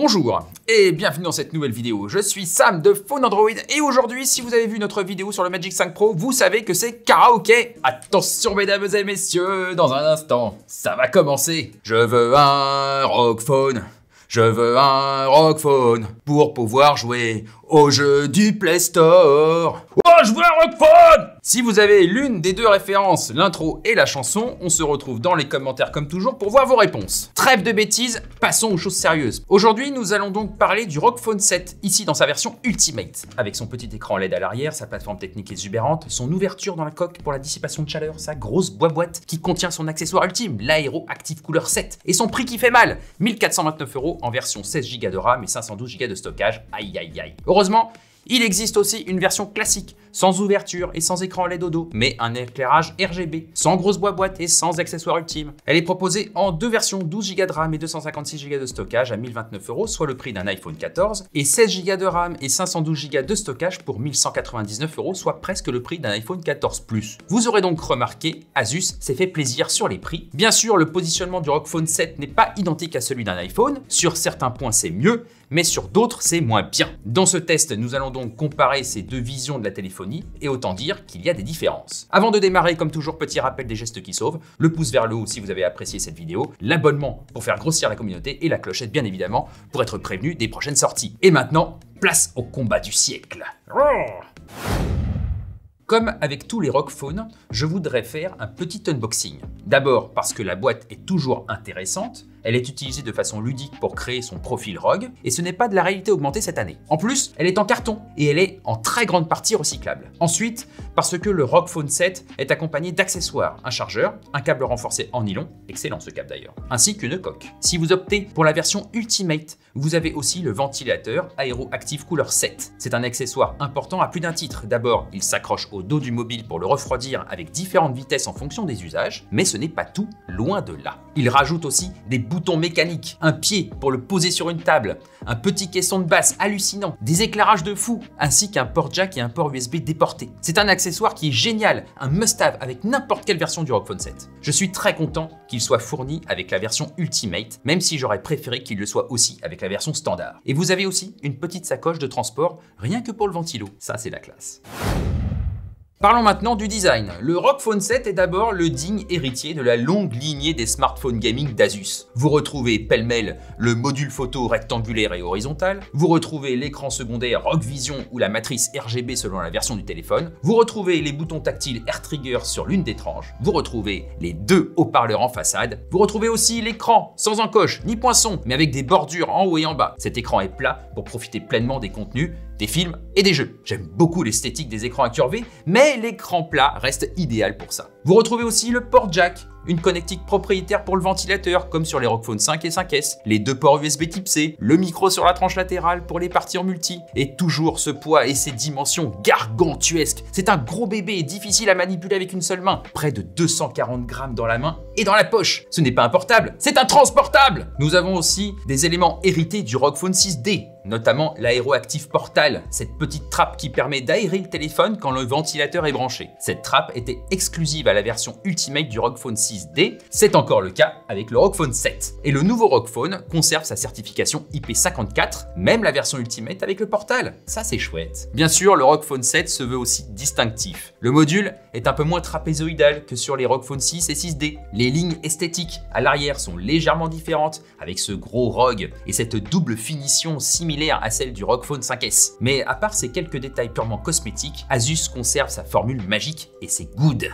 Bonjour et bienvenue dans cette nouvelle vidéo. Je suis Sam de Phone Android et aujourd'hui, si vous avez vu notre vidéo sur le Magic 5 Pro, vous savez que c'est karaoké. Attention mesdames et messieurs, dans un instant, ça va commencer. Je veux un Rockphone. Je veux un Rockphone pour pouvoir jouer au jeu du Play Store. Oh, je veux un Rockphone! Si vous avez l'une des deux références, l'intro et la chanson, on se retrouve dans les commentaires comme toujours pour voir vos réponses. Trêve de bêtises, passons aux choses sérieuses. Aujourd'hui, nous allons donc parler du Rockphone 7, ici dans sa version Ultimate. Avec son petit écran LED à l'arrière, sa plateforme technique exubérante, son ouverture dans la coque pour la dissipation de chaleur, sa grosse boîte qui contient son accessoire ultime, l'Aero Active Cooler 7, et son prix qui fait mal, 1429 € en version 16 Go de RAM et 512 Go de stockage. Aïe aïe aïe. Heureusement, il existe aussi une version classique, sans ouverture et sans écran LED au dos, mais un éclairage RGB, sans grosse boîte et sans accessoire ultime. Elle est proposée en deux versions, 12 Go de RAM et 256 Go de stockage à 1029 €, soit le prix d'un iPhone 14, et 16 Go de RAM et 512 Go de stockage pour 1199 €, soit presque le prix d'un iPhone 14 Plus. Vous aurez donc remarqué, Asus s'est fait plaisir sur les prix. Bien sûr, le positionnement du Rockphone 7 n'est pas identique à celui d'un iPhone, sur certains points c'est mieux, mais sur d'autres c'est moins bien. Dans ce test, nous allons donc comparer ces deux visions de la téléphonie et autant dire qu'il y a des différences. Avant de démarrer, comme toujours, petit rappel des gestes qui sauvent, le pouce vers le haut si vous avez apprécié cette vidéo, l'abonnement pour faire grossir la communauté et la clochette bien évidemment pour être prévenu des prochaines sorties. Et maintenant, place au combat du siècle. Comme avec tous les Rockphones, je voudrais faire un petit unboxing. D'abord parce que la boîte est toujours intéressante, elle est utilisée de façon ludique pour créer son profil ROG, et ce n'est pas de la réalité augmentée cette année. En plus, elle est en carton, et elle est en très grande partie recyclable. Ensuite, parce que le Rockphone 7 est accompagné d'accessoires, un chargeur, un câble renforcé en nylon, excellent ce câble d'ailleurs, ainsi qu'une coque. Si vous optez pour la version Ultimate, vous avez aussi le ventilateur Aero Active Cooler 7. C'est un accessoire important à plus d'un titre. D'abord, il s'accroche au dos du mobile pour le refroidir avec différentes vitesses en fonction des usages, mais ce n'est pas tout, loin de là. Il rajoute aussi des boutons mécaniques, un pied pour le poser sur une table, un petit caisson de basse hallucinant, des éclairages de fou, ainsi qu'un port jack et un port USB déporté. C'est un accessoire qui est génial, un must-have avec n'importe quelle version du Rockphone 7. Je suis très content qu'il soit fourni avec la version Ultimate, même si j'aurais préféré qu'il le soit aussi avec la version standard. Et vous avez aussi une petite sacoche de transport, rien que pour le ventilo. Ça, c'est la classe. Parlons maintenant du design. Le Rockphone 7 est d'abord le digne héritier de la longue lignée des smartphones gaming d'Asus. Vous retrouvez pêle-mêle le module photo rectangulaire et horizontal, vous retrouvez l'écran secondaire Rockvision ou la matrice RGB selon la version du téléphone, vous retrouvez les boutons tactiles AirTrigger sur l'une des tranches, vous retrouvez les deux haut-parleurs en façade, vous retrouvez aussi l'écran sans encoche ni poinçon, mais avec des bordures en haut et en bas. Cet écran est plat pour profiter pleinement des contenus, des films et des jeux. J'aime beaucoup l'esthétique des écrans incurvés, mais l'écran plat reste idéal pour ça. Vous retrouvez aussi le port jack, une connectique propriétaire pour le ventilateur, comme sur les Rockphone 5 et 5S, les deux ports USB type C, le micro sur la tranche latérale pour les parties en multi, et toujours ce poids et ces dimensions gargantuesques. C'est un gros bébé et difficile à manipuler avec une seule main, près de 240 grammes dans la main et dans la poche. Ce n'est pas un portable, c'est un transportable. Nous avons aussi des éléments hérités du Rockphone 6D, notamment l'Aero Active Portal, cette petite trappe qui permet d'aérer le téléphone quand le ventilateur est branché. Cette trappe était exclusive à la version Ultimate du Rockphone 6D, c'est encore le cas avec le Rockphone 7. Et le nouveau Rockphone conserve sa certification IP54, même la version Ultimate avec le portal. Ça c'est chouette. Bien sûr, le Rockphone 7 se veut aussi distinctif. Le module est un peu moins trapézoïdal que sur les Rockphone 6 et 6D. Les lignes esthétiques à l'arrière sont légèrement différentes avec ce gros ROG et cette double finition similaire à celle du Rockphone 5S. Mais à part ces quelques détails purement cosmétiques, Asus conserve sa formule magique et c'est good.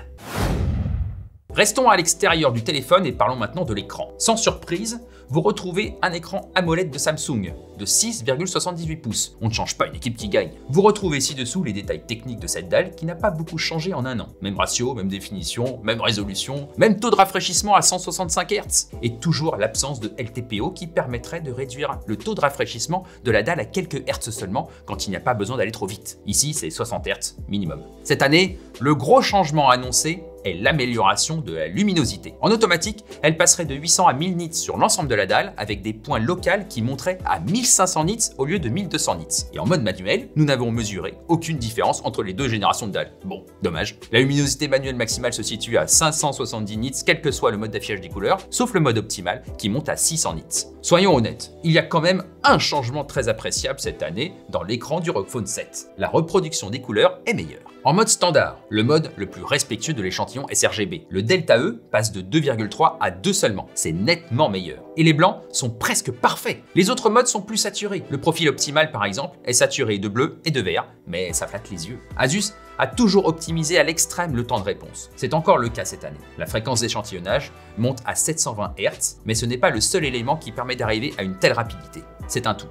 Restons à l'extérieur du téléphone et parlons maintenant de l'écran. Sans surprise, vous retrouvez un écran AMOLED de Samsung de 6,78 pouces. On ne change pas une équipe qui gagne. Vous retrouvez ci-dessous les détails techniques de cette dalle qui n'a pas beaucoup changé en un an. Même ratio, même définition, même résolution, même taux de rafraîchissement à 165 Hz. Et toujours l'absence de LTPO qui permettrait de réduire le taux de rafraîchissement de la dalle à quelques Hertz seulement quand il n'y a pas besoin d'aller trop vite. Ici, c'est 60 Hz minimum. Cette année, le gros changement annoncé est l'amélioration de la luminosité. En automatique, elle passerait de 800 à 1000 nits sur l'ensemble de la dalle avec des points locaux qui montraient à 1500 nits au lieu de 1200 nits. Et en mode manuel, nous n'avons mesuré aucune différence entre les deux générations de dalles. Bon, dommage. La luminosité manuelle maximale se situe à 570 nits, quel que soit le mode d'affichage des couleurs, sauf le mode optimal qui monte à 600 nits. Soyons honnêtes, il y a quand même un changement très appréciable cette année dans l'écran du ROG Phone 7. La reproduction des couleurs est meilleure. En mode standard, le mode le plus respectueux de l'échantillon sRGB, le Delta E passe de 2,3 à 2 seulement. C'est nettement meilleur. Et les blancs sont presque parfaits. Les autres modes sont plus saturés. Le profil optimal, par exemple, est saturé de bleu et de vert, mais ça flatte les yeux. Asus a toujours optimisé à l'extrême le temps de réponse. C'est encore le cas cette année. La fréquence d'échantillonnage monte à 720 Hz, mais ce n'est pas le seul élément qui permet d'arriver à une telle rapidité. C'est un tout.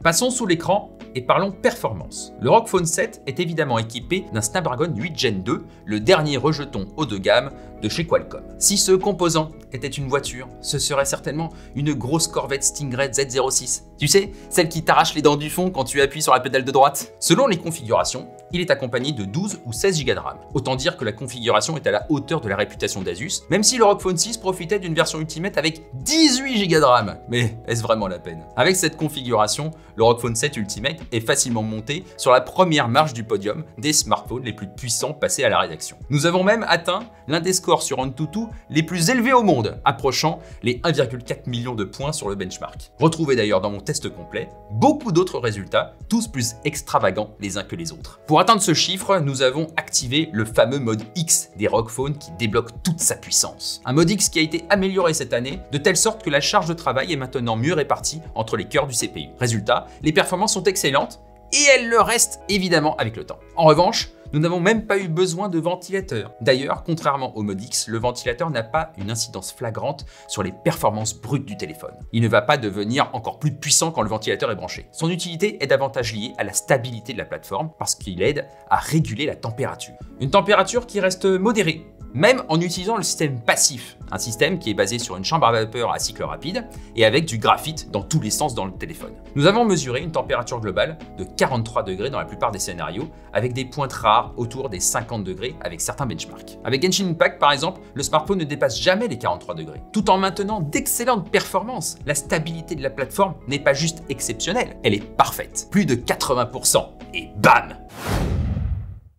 Passons sous l'écran et parlons performance. Le ROG Phone 7 est évidemment équipé d'un Snapdragon 8 Gen 2, le dernier rejeton haut de gamme de chez Qualcomm. Si ce composant était une voiture, ce serait certainement une grosse Corvette Stingray Z06. Tu sais, celle qui t'arrache les dents du fond quand tu appuies sur la pédale de droite. Selon les configurations, il est accompagné de 12 ou 16 Go de RAM. Autant dire que la configuration est à la hauteur de la réputation d'Asus, même si le ROG Phone 6 profitait d'une version Ultimate avec 18 Go de RAM. Mais est-ce vraiment la peine? Avec cette configuration, le ROG Phone 7 Ultimate est facilement monté sur la première marche du podium des smartphones les plus puissants passés à la rédaction. Nous avons même atteint l'un des scores sur AnTuTu les plus élevés au monde, approchant les 1,4 million de points sur le benchmark. Retrouvez d'ailleurs dans mon test complet beaucoup d'autres résultats, tous plus extravagants les uns que les autres. Pour atteindre ce chiffre, nous avons activé le fameux mode X des ROG Phone qui débloque toute sa puissance. Un mode X qui a été amélioré cette année, de telle sorte que la charge de travail est maintenant mieux répartie entre les cœurs du CPU. Résultat, les performances sont excellentes et elles le restent évidemment avec le temps. En revanche, nous n'avons même pas eu besoin de ventilateur. D'ailleurs, contrairement au mode X, le ventilateur n'a pas une incidence flagrante sur les performances brutes du téléphone. Il ne va pas devenir encore plus puissant quand le ventilateur est branché. Son utilité est davantage liée à la stabilité de la plateforme parce qu'il aide à réguler la température. Une température qui reste modérée, même en utilisant le système passif, un système qui est basé sur une chambre à vapeur à cycle rapide et avec du graphite dans tous les sens dans le téléphone. Nous avons mesuré une température globale de 43 degrés dans la plupart des scénarios, avec des pointes rares autour des 50 degrés avec certains benchmarks. Avec Genshin Impact par exemple, le smartphone ne dépasse jamais les 43 degrés, tout en maintenant d'excellentes performances. La stabilité de la plateforme n'est pas juste exceptionnelle, elle est parfaite. Plus de 80%. Et bam!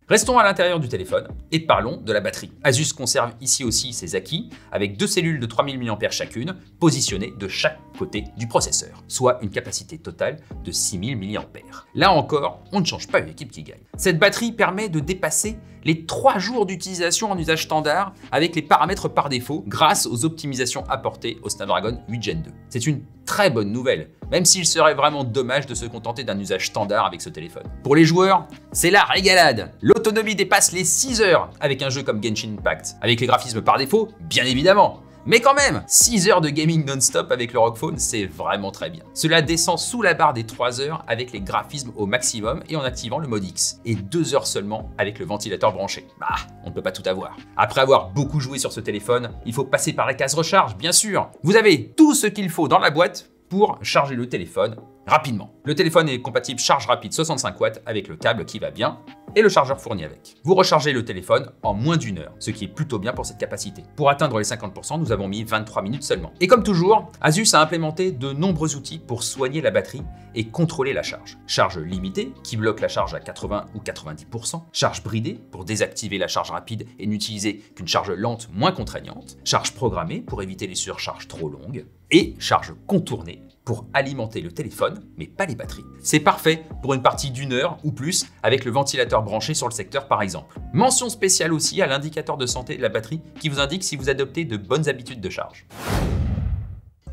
Restons à l'intérieur du téléphone et parlons de la batterie. Asus conserve ici aussi ses acquis avec 2 cellules de 3000 mAh chacune positionnées de chaque côté du processeur, soit une capacité totale de 6000 mAh. Là encore, on ne change pas une équipe qui gagne. Cette batterie permet de dépasser les 3 jours d'utilisation en usage standard avec les paramètres par défaut grâce aux optimisations apportées au Snapdragon 8 Gen 2. C'est une très bonne nouvelle, même s'il serait vraiment dommage de se contenter d'un usage standard avec ce téléphone. Pour les joueurs, c'est la régalade. L'autonomie dépasse les 6 heures avec un jeu comme Genshin Impact. Avec les graphismes par défaut, bien évidemment. Mais quand même, 6 heures de gaming non-stop avec le ROG Phone, c'est vraiment très bien. Cela descend sous la barre des 3 heures avec les graphismes au maximum et en activant le mode X. Et 2 heures seulement avec le ventilateur branché. Bah, on ne peut pas tout avoir. Après avoir beaucoup joué sur ce téléphone, il faut passer par la case recharge, bien sûr. Vous avez tout ce qu'il faut dans la boîte pour charger le téléphone rapidement. Le téléphone est compatible charge rapide 65 watts avec le câble qui va bien et le chargeur fourni avec. Vous rechargez le téléphone en moins d'1 heure, ce qui est plutôt bien pour cette capacité. Pour atteindre les 50%, nous avons mis 23 minutes seulement. Et comme toujours, Asus a implémenté de nombreux outils pour soigner la batterie et contrôler la charge. Charge limitée, qui bloque la charge à 80 ou 90%. Charge bridée, pour désactiver la charge rapide et n'utiliser qu'une charge lente moins contraignante. Charge programmée, pour éviter les surcharges trop longues. Et charge contournée, pour alimenter le téléphone, mais pas les batteries. C'est parfait pour une partie d'1 heure ou plus avec le ventilateur branché sur le secteur par exemple. Mention spéciale aussi à l'indicateur de santé de la batterie qui vous indique si vous adoptez de bonnes habitudes de charge.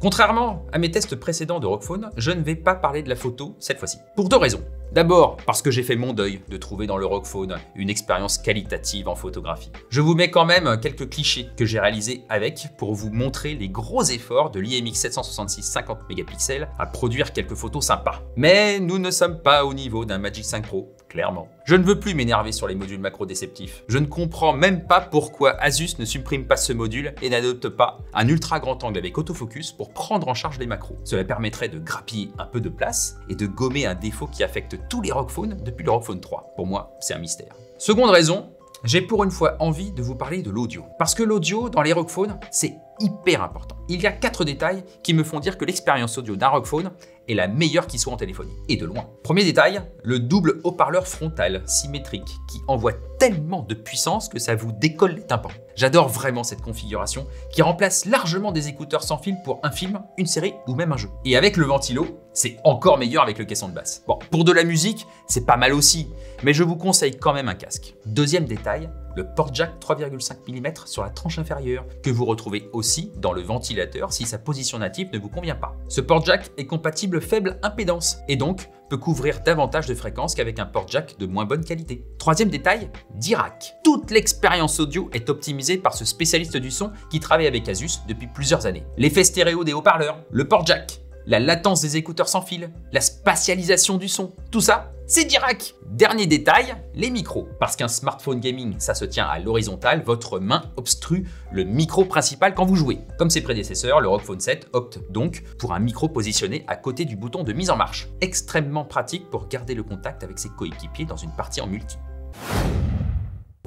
Contrairement à mes tests précédents de ROG Phone, je ne vais pas parler de la photo cette fois-ci. Pour 2 raisons. D'abord, parce que j'ai fait mon deuil de trouver dans le ROG Phone une expérience qualitative en photographie. Je vous mets quand même quelques clichés que j'ai réalisés avec pour vous montrer les gros efforts de l'IMX 766 50 mégapixels à produire quelques photos sympas. Mais nous ne sommes pas au niveau d'un Magic 5 Pro, clairement. Je ne veux plus m'énerver sur les modules macro déceptifs. Je ne comprends même pas pourquoi Asus ne supprime pas ce module et n'adopte pas un ultra grand angle avec autofocus pour prendre en charge les macros. Cela permettrait de grappiller un peu de place et de gommer un défaut qui affecte tous les ROG Phone depuis le ROG Phone 3. Pour moi, c'est un mystère. Seconde raison, j'ai pour une fois envie de vous parler de l'audio. Parce que l'audio dans les ROG Phone, c'est hyper important. Il y a 4 détails qui me font dire que l'expérience audio d'un ROG Phone est la meilleure qui soit en téléphonie, et de loin. Premier détail, le double haut-parleur frontal symétrique qui envoie tellement de puissance que ça vous décolle les tympans. J'adore vraiment cette configuration qui remplace largement des écouteurs sans fil pour un film, une série ou même un jeu. Et avec le ventilo, c'est encore meilleur avec le caisson de basse. Bon, pour de la musique, c'est pas mal aussi, mais je vous conseille quand même un casque. Deuxième détail, le port jack 3,5 mm sur la tranche inférieure, que vous retrouvez aussi dans le ventilateur si sa position native ne vous convient pas. Ce port jack est compatible faible impédance et donc peut couvrir davantage de fréquences qu'avec un port jack de moins bonne qualité. Troisième détail, Dirac. Toute l'expérience audio est optimisée par ce spécialiste du son qui travaille avec Asus depuis plusieurs années. L'effet stéréo des haut-parleurs, le port jack, la latence des écouteurs sans fil, la spatialisation du son, tout ça, c'est Dirac. Dernier détail, les micros. Parce qu'un smartphone gaming, ça se tient à l'horizontale, votre main obstrue le micro principal quand vous jouez. Comme ses prédécesseurs, le ROG Phone 7 opte donc pour un micro positionné à côté du bouton de mise en marche. Extrêmement pratique pour garder le contact avec ses coéquipiers dans une partie en multi.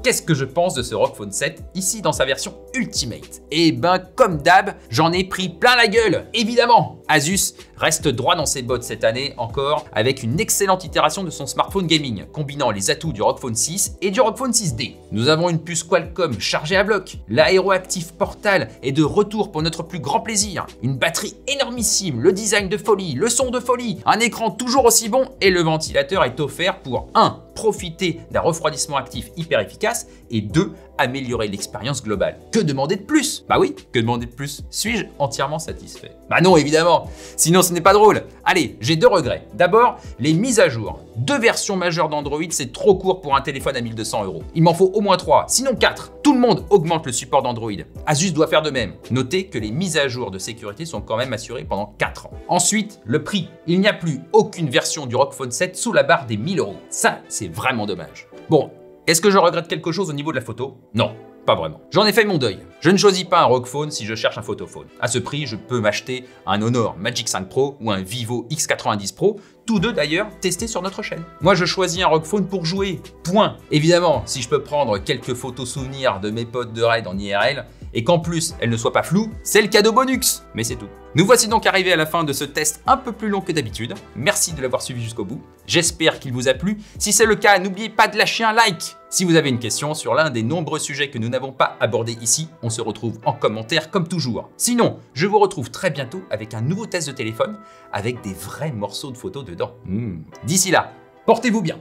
Qu'est-ce que je pense de ce ROG Phone 7 ici dans sa version Ultimate? Eh ben comme d'hab, j'en ai pris plein la gueule, évidemment. Asus reste droit dans ses bottes cette année encore avec une excellente itération de son smartphone gaming, combinant les atouts du ROG Phone 6 et du ROG Phone 6D. Nous avons une puce Qualcomm chargée à bloc, l'aéroactif Portal est de retour pour notre plus grand plaisir, une batterie énormissime, le design de folie, le son de folie, un écran toujours aussi bon et le ventilateur est offert pour 1. Profiter d'un refroidissement actif hyper efficace et 2. Améliorer l'expérience globale. Que demander de plus? Bah oui, que demander de plus? Suis-je entièrement satisfait? Bah non, évidemment, sinon ce n'est pas drôle. Allez, j'ai 2 regrets. D'abord, les mises à jour. 2 versions majeures d'Android, c'est trop court pour un téléphone à 1 200 €. Il m'en faut au moins 3, sinon 4. Tout le monde augmente le support d'Android. Asus doit faire de même. Notez que les mises à jour de sécurité sont quand même assurées pendant 4 ans. Ensuite, le prix. Il n'y a plus aucune version du ROG Phone 7 sous la barre des 1 000 €. Ça, c'est vraiment dommage. Bon, est-ce que je regrette quelque chose au niveau de la photo? Non, pas vraiment. J'en ai fait mon deuil. Je ne choisis pas un ROG Phone si je cherche un photophone. À ce prix, je peux m'acheter un Honor Magic 5 Pro ou un Vivo X90 Pro, tous deux d'ailleurs testés sur notre chaîne. Moi, je choisis un ROG Phone pour jouer, point. Évidemment, si je peux prendre quelques photos souvenirs de mes potes de raid en IRL, et qu'en plus, elles ne soient pas floues, c'est le cadeau bonus. Mais c'est tout. Nous voici donc arrivés à la fin de ce test un peu plus long que d'habitude. Merci de l'avoir suivi jusqu'au bout. J'espère qu'il vous a plu. Si c'est le cas, n'oubliez pas de lâcher un like. Si vous avez une question sur l'un des nombreux sujets que nous n'avons pas abordés ici, on se retrouve en commentaire comme toujours. Sinon, je vous retrouve très bientôt avec un nouveau test de téléphone avec des vrais morceaux de photos dedans. D'ici là, portez-vous bien.